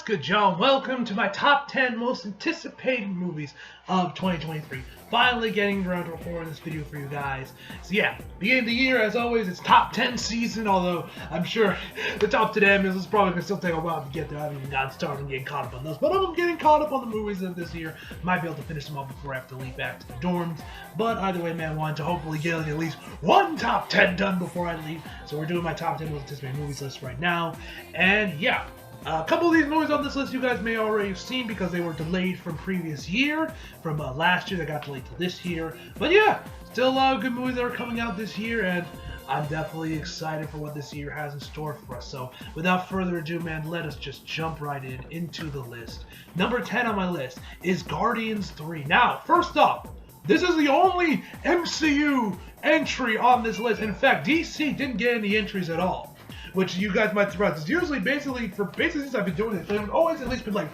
good, John? Welcome to my top 10 most anticipated movies of 2023. Finally getting around to recording this video for you guys. So yeah, beginning of the year, as always, it's top 10 season, although I'm sure the top 10 is probably going to still take a while to get there. I haven't even gotten started and getting caught up on those, but I'm getting caught up on the movies of this year. Might be able to finish them all before I have to leave back to the dorms, but either way, man, I wanted to hopefully get at least one top 10 done before I leave. So we're doing my top 10 most anticipated movies list right now, and yeah. A couple of these movies on this list you guys may already have seen because they were delayed from previous year, from last year. They got delayed to this year. But yeah, still a lot of good movies that are coming out this year, and I'm definitely excited for what this year has in store for us. So without further ado, man, let us just jump right into the list. Number 10 on my list is Guardians 3. Now, first off, this is the only MCU entry on this list. In fact, DC didn't get any entries at all, which you guys might surprise. It's usually basically since I've been doing this, there's always at least been like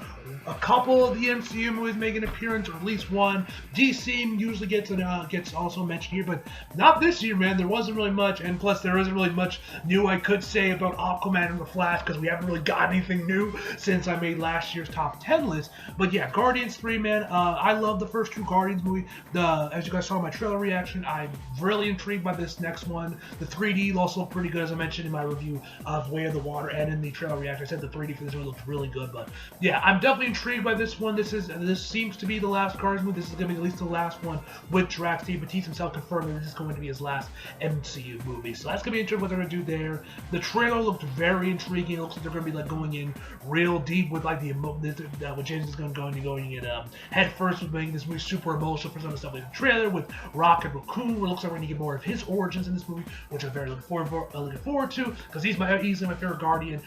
a couple of the MCU movies make an appearance, or at least one. DC usually gets also mentioned here, but not this year, man. There wasn't really much, and plus there isn't really much new I could say about Aquaman and the Flash because we haven't really got anything new since I made last year's top 10 list. But yeah, Guardians 3, man. I love the first two Guardians movie. As you guys saw in my trailer reaction, I'm really intrigued by this next one. The 3D also looked pretty good, as I mentioned in my review of Way of the Water and in the trailer reaction. I said the 3D for this one looked really good, but yeah, I'm definitely intrigued by this one. This seems to be the last Guardians movie. This is going to be at least the last one with Drax. Steve Batista himself confirmed that this is going to be his last MCU movie. So that's going to be interesting what they're going to do there. The trailer looked very intriguing. It looks like they're going to be like going in real deep with like what James is going in head first with making this movie super emotional for some of the stuff in the trailer with Rocket Raccoon. It looks like we're going to get more of his origins in this movie, which I'm very looking forward to because he's easily my favorite Guardian.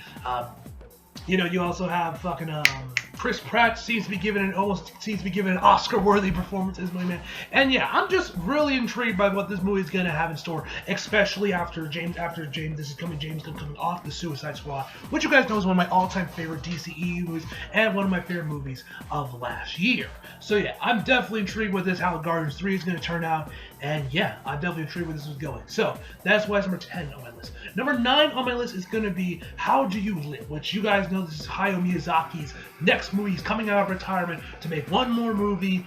You also have fucking Chris Pratt seems to be given an Oscar-worthy performance in this movie, man. And yeah, I'm just really intrigued by what this movie is gonna have in store, especially after James coming off the Suicide Squad, which you guys know is one of my all-time favorite DCEU movies and one of my favorite movies of last year. So yeah, I'm definitely intrigued with this, how Guardians 3 is gonna turn out, and yeah, I'm definitely intrigued where this is going. So that's why it's number 10 on my list. Number 9 on my list is gonna be How Do You Live, which you guys know this is Hayao Miyazaki's next movie. He's coming out of retirement to make one more movie.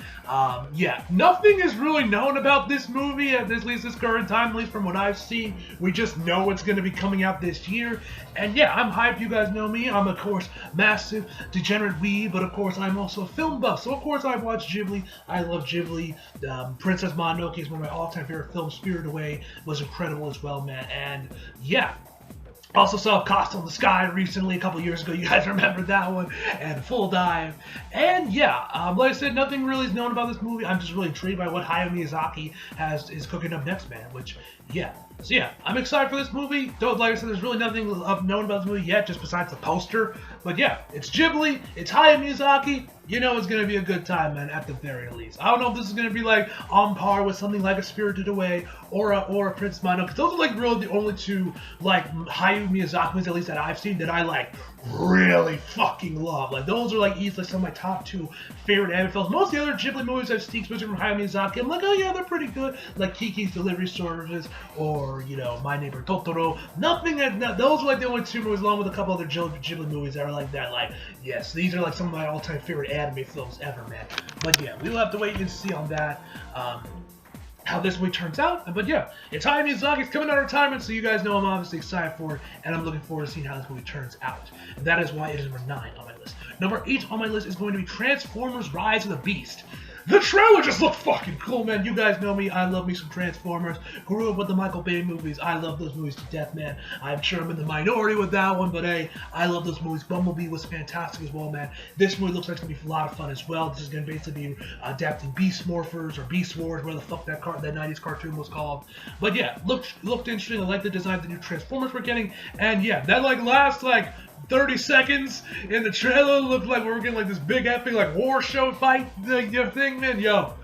Yeah, nothing is really known about this movie at least this current time, at least from what I've seen. We just know it's going to be coming out this year. And yeah, I'm hyped. You guys know me. I'm, of course, massive degenerate weeb, but of course, I'm also a film buff. So, of course, I watch Ghibli. I love Ghibli. Princess Mononoke is one of my all-time favorite films. Spirited Away was incredible as well, man. And yeah. Also saw Castle in the Sky recently, a couple years ago. You guys remember that one. And Full Dive. And yeah, like I said, nothing really is known about this movie. I'm just really intrigued by what Hayao Miyazaki is cooking up next, man. Which, yeah. So yeah, I'm excited for this movie. Though, like I said, there's really nothing known about this movie yet, just besides the poster. But yeah, it's Ghibli, it's Hayao Miyazaki. You know it's going to be a good time, man, at the very least. I don't know if this is going to be, like, on par with something like A Spirited Away or a Princess Mononoke, because those are, like, really the only two, like, Hayao Miyazaki movies, at least that I've seen, that I, like, really fucking love. Like, those are, like, easily some of my top 2 favorite anime films. Most of the other Ghibli movies I've seen, especially from Hayao Miyazaki, I'm like, oh, yeah, they're pretty good. Like, Kiki's Delivery Service or, My Neighbor Totoro. Those are, like, the only 2 movies, along with a couple other Ghibli movies that are like that. Like, yes, these are, like, some of my all-time favorite anime films ever, man. But yeah, we'll have to wait and see on that, how this movie turns out. But yeah, it's Hayao Miyazaki. It's coming out of retirement, so you guys know I'm obviously excited for it, and I'm looking forward to seeing how this movie turns out. And that is why it is number 9 on my list. Number 8 on my list is going to be Transformers: Rise of the Beast. The trailer just looked fucking cool, man. You guys know me. I love me some Transformers. Grew up with the Michael Bay movies. I love those movies to death, man. I'm sure I'm in the minority with that one, but hey, I love those movies. Bumblebee was fantastic as well, man. This movie looks like it's going to be a lot of fun as well. This is going to basically be adapting Beast Morphers or Beast Wars, whatever the fuck that 90s cartoon was called. But yeah, looked interesting. I like the design of the new Transformers we're getting. And yeah, that last 30 seconds in the trailer looked like we were getting like this big epic like war show fight thing, man. Yo,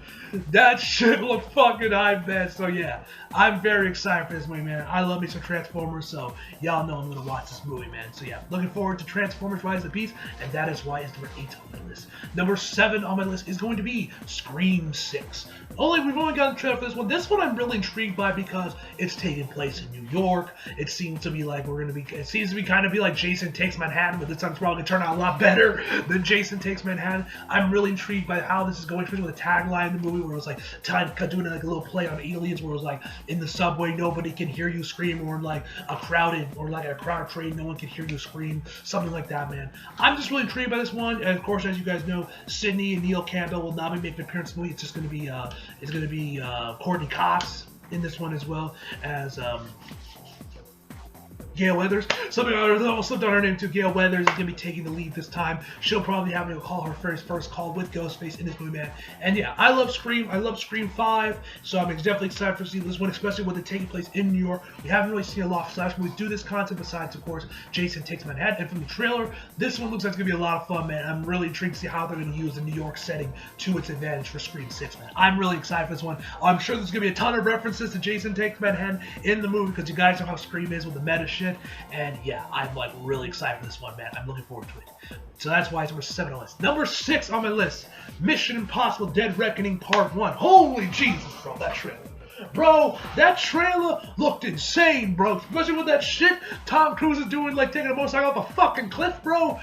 That shit looked fucking hype, man. So yeah, I'm very excited for this movie, man. I love me some Transformers, so y'all know I'm gonna watch this movie, man. So yeah, looking forward to Transformers: Rise of the Beast, and that is why it's number 8 on my list. Number 7 on my list is going to be Scream 6. We've only gotten a trailer for this one. This one I'm really intrigued by because it's taking place in New York. It seems to be like it seems to be kind of be like Jason Takes Manhattan, but this time it's probably gonna turn out a lot better than Jason Takes Manhattan. I'm really intrigued by how this is going, especially with the tagline in the movie where it was like doing like a little play on Aliens, where it was like in the subway nobody can hear you scream, or like a crowded train no one can hear you scream, something like that, man. I'm just really intrigued by this one, and of course, as you guys know, Sydney and Neil Campbell will not be making an appearance in the movie. It's just going to be Courtney Cox in this one, as well as Gale Weathers. Something I almost slipped on her name too. Gale Weathers is going to be taking the lead this time. She'll probably have to call her first call with Ghostface in this movie, man. And yeah, I love Scream. I love Scream 5. So I'm definitely excited to see this one, especially with it taking place in New York. We haven't really seen a lot of slash movies do this concept besides, of course, Jason Takes Manhattan. And from the trailer, this one looks like it's going to be a lot of fun, man. I'm really intrigued to see how they're going to use the New York setting to its advantage for Scream 6, man. I'm really excited for this one. I'm sure there's going to be a ton of references to Jason Takes Manhattan in the movie because you guys know how Scream is with the meta shit. And yeah, I'm like really excited for this one, man. I'm looking forward to it. So that's why it's number 7 on the list. Number 6 on my list, Mission Impossible: Dead Reckoning Part 1. Holy Jesus, bro, that trailer. Bro, that trailer looked insane, bro. Especially with that shit Tom Cruise is doing, like taking a motorcycle off a fucking cliff, bro.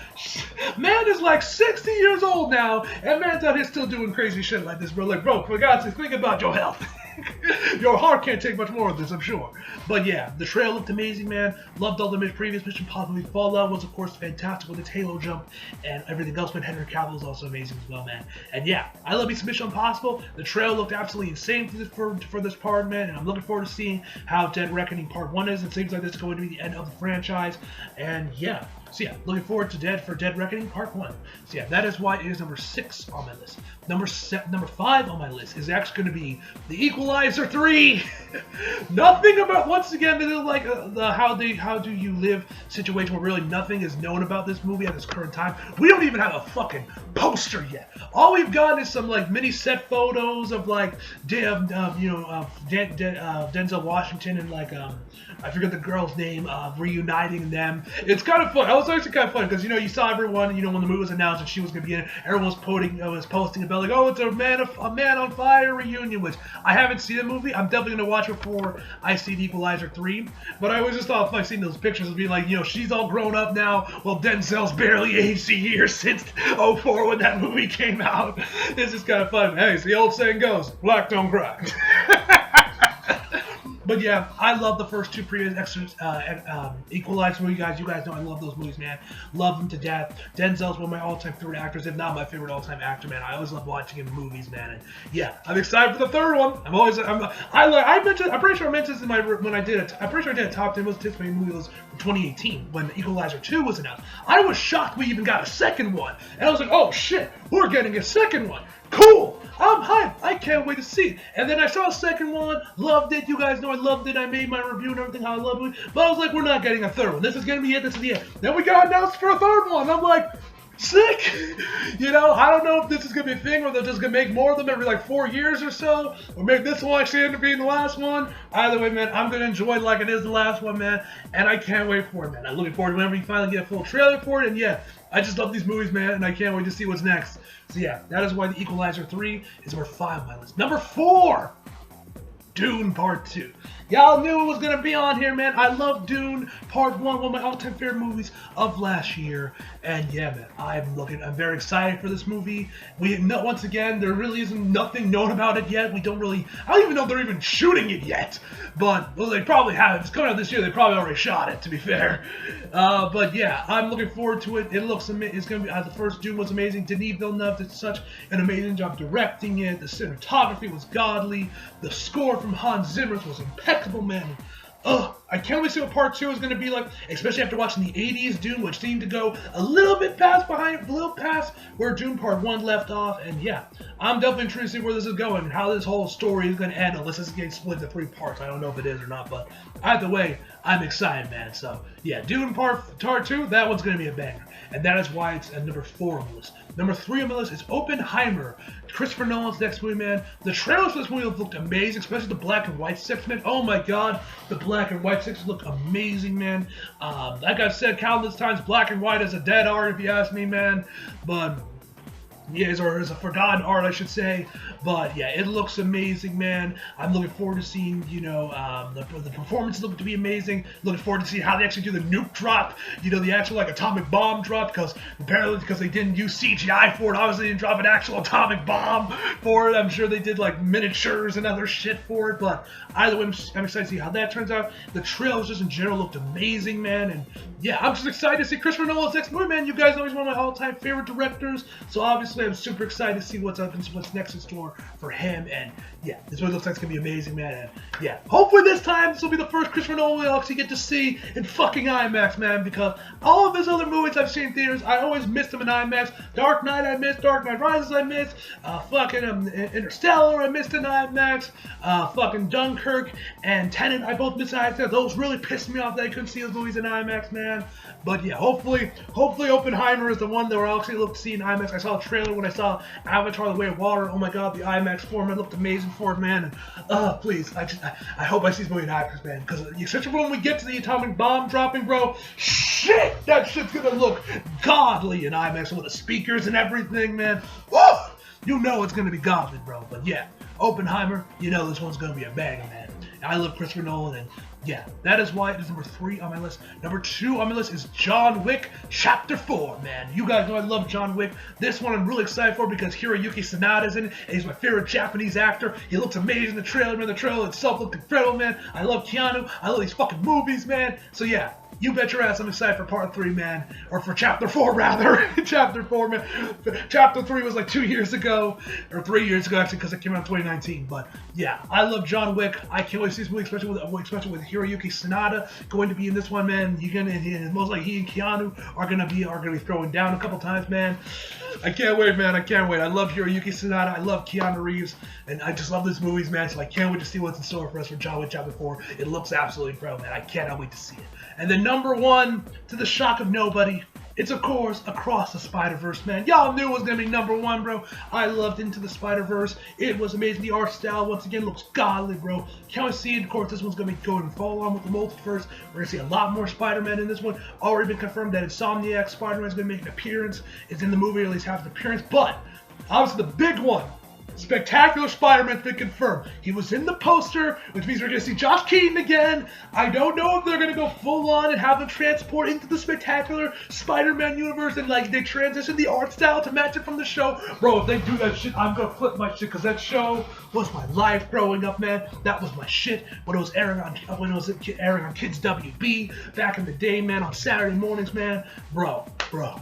Man is like 60 years old now, and man's out here still doing crazy shit like this, bro. Like, bro, for God's sake, think about your health. Your heart can't take much more of this, I'm sure. But yeah, the trailer looked amazing, man. Loved all the previous Mission Impossible. Fallout was, of course, fantastic with its Halo jump and everything else. But Henry Cavill is also amazing as well, man. And yeah, I love Mission Impossible. The trailer looked absolutely insane for this part, man. And I'm looking forward to seeing how Dead Reckoning Part 1 is. It seems like this is going to be the end of the franchise. And yeah. So yeah, looking forward to Dead Reckoning Part 1. So yeah, that is why it is number 6 on my list. Number 5 on my list is actually going to be The Equalizer 3. Nothing about, once again, this is like the How Do You Live situation where really nothing is known about this movie at this current time. We don't even have a fucking poster yet. All we've gotten is some like mini set photos of like Denzel Washington and like I forget the girl's name, reuniting them. It's kind of fun. It was actually kind of fun because, you saw everyone, when the movie was announced and she was going to be in it, everyone was posting about like, oh, it's a Man on Fire reunion, which I haven't seen the movie. I'm definitely going to watch it before I see The Equalizer 3. But I always just thought if I seen those pictures of being like, she's all grown up now. Well, Denzel's barely aged a year since '04 when that movie came out. It's just kind of fun. Hey, so the old saying goes, black don't cry. But yeah, I love the first two previous Equalizer movies, guys. You guys know I love those movies, man. Love them to death. Denzel's one of my all-time favorite actors, if not my favorite all-time actor, man. I always love watching him in movies, man. And yeah, I'm excited for the third one. I'm pretty sure I mentioned this in I'm pretty sure I did a top 10 most anticipated movies from 2018 when Equalizer 2 was announced. I was shocked we even got a second one, and I was like, oh shit, we're getting a second one. Cool! I'm hyped. I can't wait to see it. And then I saw a second one, loved it. You guys know I loved it. I made my review and everything, how I love it. But I was like, we're not getting a third one. This is going to be it. This is the end. Then we got announced for a third one. I'm like, sick! I don't know if this is going to be a thing where they're just going to make more of them every like 4 years or so. Or maybe this will actually end up being the last one. Either way, man, I'm going to enjoy it like it is the last one, man. And I can't wait for it, man. I'm looking forward to whenever you finally get a full trailer for it. And yeah, I just love these movies, man. And I can't wait to see what's next. So yeah, that is why The Equalizer 3 is number 5 on my list. Number 4, Dune Part 2. Y'all knew it was going to be on here, man. I love Dune Part 1, one of my all-time favorite movies of last year. And yeah, man, I'm very excited for this movie. Once again, there really isn't nothing known about it yet. I don't even know if they're even shooting it yet. But, well, they probably have. If it's coming out this year, they probably already shot it, to be fair. But yeah, I'm looking forward to it. It looks amazing. It's going to be, the first Dune was amazing. Denis Villeneuve did such an amazing job directing it. The cinematography was godly. The score from Hans Zimmer was impeccable, man. I can't wait to see what Part 2 is going to be like, especially after watching the 80s Dune, which seemed to go a little past where Dune Part 1 left off. And yeah, I'm definitely intrigued to see where this is going and how this whole story is going to end, unless it's getting split into 3 parts. I don't know if it is or not, but either way, I'm excited, man. So yeah, Dune Part 2, that one's going to be a banger. And that is why it's at number 4 on the list. Number 3 on my list is Oppenheimer, Christopher Nolan's next movie, man. The trailers for this movie looked amazing, especially the black and white section, man. Oh my god, the black and white sections look amazing, man. Like I've said countless times, black and white is a dead art, if you ask me, man. But yeah, or is a forgotten art, I should say. But yeah, it looks amazing, man. I'm looking forward to seeing, you know, the performances look to be amazing. Looking forward to seeing how they actually do the nuke drop, you know, the actual like atomic bomb drop, because apparently because they didn't use CGI for it, obviously they didn't drop an actual atomic bomb for it. I'm sure they did like miniatures and other shit for it, but either way, I'm excited to see how that turns out. The trailers just in general looked amazing, man, and yeah, I'm just excited to see Christopher Nolan's next movie, man. You guys know he's one of my all-time favorite directors, so obviously I'm super excited to see what's up and what's next in store for him. And yeah, this really looks like it's gonna be amazing, man. And yeah, hopefully this time this will be the first Christopher Nolan I'll actually get to see in fucking IMAX, man. Because all of his other movies I've seen in theaters, I always missed them in IMAX. Dark Knight I missed, Dark Knight Rises I missed, fucking Interstellar I missed in IMAX, fucking Dunkirk and Tenet I both missed in IMAX. Those really pissed me off that I couldn't see those movies in IMAX, man. But yeah, hopefully Oppenheimer is the one that we're actually looking to see in IMAX. I saw a trailer when I saw Avatar: The Way of Water. Oh my god, the IMAX format looked amazing for it, man. And please, I hope I see this movie in IMAX, man. Because especially when we get to the atomic bomb dropping, bro, shit, that shit's gonna look godly in IMAX with the speakers and everything, man. Woo! You know it's gonna be godly, bro. But yeah, Oppenheimer, you know this one's gonna be a banger, man. I love Christopher Nolan, and yeah, that is why it is number 3 on my list. Number 2 on my list is John Wick Chapter 4, man. You guys know I love John Wick. This one I'm really excited for because Hiroyuki Sanada's in it, and he's my favorite Japanese actor. He looks amazing in the trailer, man. The trailer itself looked incredible, man. I love Keanu. I love these fucking movies, man. So yeah, you bet your ass I'm excited for part 3, man. Or for Chapter 4, rather. Chapter 4, man. Chapter 3 was like 2 years ago, or 3 years ago, actually, because it came out in 2019. But yeah, I love John Wick. I can't wait to see this movie, especially with Hiroyuki Sanada going to be in this one, man. Most likely he and Keanu are gonna be throwing down a couple times, man. I can't wait, man. I can't wait. I love Hiroyuki Sanada. I love Keanu Reeves, and I just love these movies, man. So I can't wait to see what's in store for us for John Wick Chapter 4. It looks absolutely incredible, man. I cannot wait to see it. And then number 1, to the shock of nobody, it's of course Across the Spider-Verse, man. Y'all knew it was gonna be number 1, bro. I loved Into the Spider-Verse. It was amazing. The art style once again looks godly, bro. Can't wait to see it. Of course, this one's gonna be going full on with the multiverse. We're gonna see a lot more Spider-Man in this one. Already been confirmed that Insomniac Spider-Man is gonna make an appearance. It's in the movie, or at least have an appearance. But obviously the big one, Spectacular Spider-Man's been confirmed. He was in the poster, which means we're going to see Josh Keaton again. I don't know if they're going to go full on and have him transport into the Spectacular Spider-Man universe and like they transition the art style to match it from the show. Bro, if they do that shit, I'm going to flip my shit because that show was my life growing up, man. That was my shit when it was airing on Kids WB back in the day, man, on Saturday mornings, man. Bro. Bro,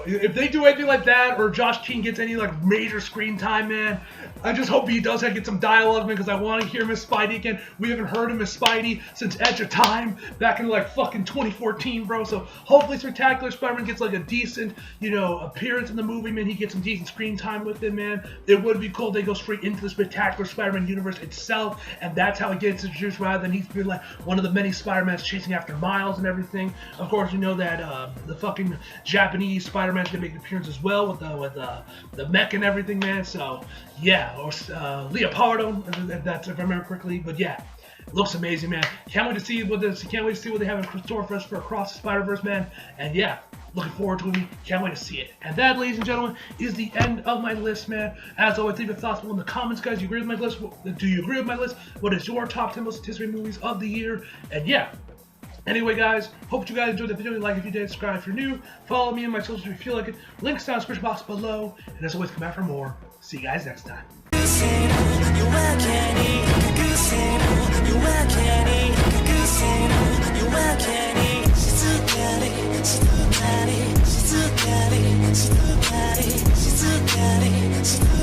if they do anything like that, or Josh Keaton gets any like major screen time, man, I just hope he does get some dialogue, man, because I want to hear Miss Spidey again. We haven't heard of Miss Spidey since Edge of Time back in like fucking 2014, bro. So hopefully Spectacular Spider-Man gets like a decent, appearance in the movie, man. He gets some decent screen time with it, man. It would be cool if they go straight into the Spectacular Spider-Man universe itself, and that's how he gets introduced, rather than he's been like one of the many Spider-Mans chasing after Miles and everything. Of course, you know that the fucking Japanese Spider-Man's gonna make an appearance as well with the mech and everything, man. So yeah, or Leopardo, if I remember correctly. But yeah, looks amazing, man. Can't wait to see what they have in store for us for Across the Spider-Verse, man. And yeah, looking forward to it. Can't wait to see it. And that, ladies and gentlemen, is the end of my list, man. As always, leave your thoughts below in the comments, guys. Do you agree with my list? Do you agree with my list? What is your top 10 most anticipated movies of the year? And yeah. Anyway, guys, hope you guys enjoyed the video. Like if you did, subscribe if you're new. Follow me on my socials if you feel like it. Links down in the description box below. And as always, come back for more. See you guys next time. She's